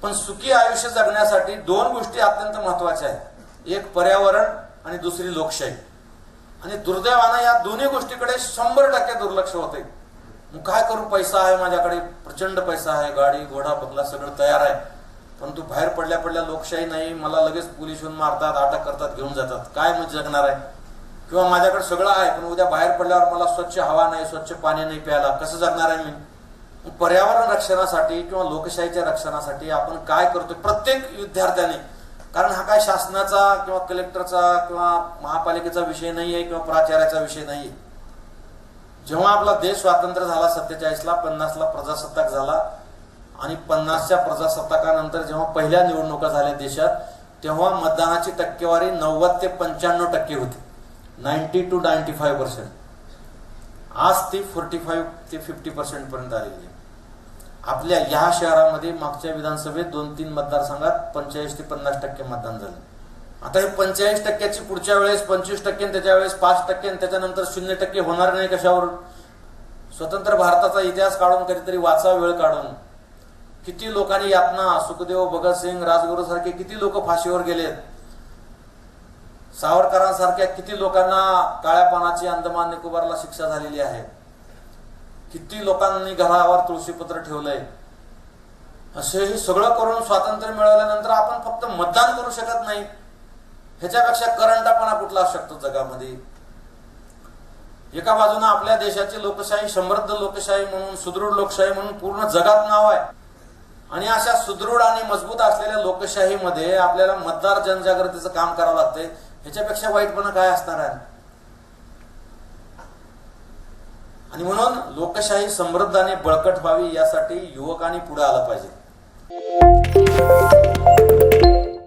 पण सुखी आयुष्य जगण्यासाठी दोन गोष्टी अत्यंत महत्त्वाच्या आहेत, एक पर्यावरण आणि दुसरी लोकशाही. आणि दुर्दैवानं या दोन्ही गोष्टीकडे 100% दुर्लक्ष होते. मग काय करू, पैसा आहे माझ्याकडे, प्रचंड पैसा आहे, गाडी घोडा बंगला सगळं तयार आहे, परंतु बाहेर पडल्या पडल्या लोकशाही नाही, मला लगेच पोलीस येऊन मारतात, अटक करतात, घेऊन जातात, काय मग जगणार आहे? किंवा माझ्याकडे सगळं आहे पण उद्या बाहेर पडल्यावर मला स्वच्छ हवा नाही, स्वच्छ पाणी नाही प्यायला, कसं जगणार आहे मी? पर्यावरण रक्षणासाठी किंवा लोकशाहीच्या रक्षणासाठी आपण काय करतो प्रत्येक विद्यार्थ्याने, कारण हा काय शासनाचा किंवा कलेक्टरचा किंवा महापालिकेचा विषय नाहीये किंवा प्राचार्याचा विषय नाहीये. जेव्हा आपला देश स्वातंत्र्य झाला 47ला, 50ला प्रजासत्ताक झाला आणि 50च्या प्रजासत्ताकानंतर जेव्हा पहिल्या निवडणुका झाल्या देशात, तेव्हा मतदानाची टक्केवारी 90 ते 95% होती, 90 to 95%. आज ती 45 ते 50% पर्यंत आलेली आहे. आपल्या या शहरामध्ये मागच्या विधानसभेत 2-3 मतदारसंघात 45 ते 50% मतदान झालं. आता हे 45%ची पुढच्या वेळेस 25%, त्याच्या वेळेस 5% आणि त्याच्यानंतर 0% होणार नाही. कशावर? स्वतंत्र भारताचा इतिहास काढून कधीतरी वाचा, वेळ काढून. किती लोकांनी यातना, सुखदेव, भगतसिंग, राजगुरू सारखे किती लोक फाशीवर गेलेत, सावरकरांसारख्या किती लोकांना काळ्या पानाची अंदमान निकोबारला शिक्षा झालेली आहे, किती लोकांनी घरावर तुळशीपत्र ठेवलंय. असंही सगळं करून स्वातंत्र्य मिळवल्यानंतर आपण फक्त मतदान करू शकत नाही, ह्याच्यापेक्षा करंटापणा कुठला असू शकतो जगामध्ये? एका बाजूने आपल्या देशाची लोकशाही समृद्ध लोकशाही म्हणून, सुदृढ लोकशाही म्हणून पूर्ण जगात नाव आहे, आणि अशा सुदृढ आणि मजबूत असलेल्या लोकशाहीमध्ये आपल्याला मतदार जनजागृतीचं काम करावं लागतंय. ह्याच्यापेक्षा वाईटपणा काय असणार आहे? आणि म्हणून लोकशाही समृद्ध आणि बळकट व्हावी यासाठी युवकांनी पुढे आलं पाहिजे.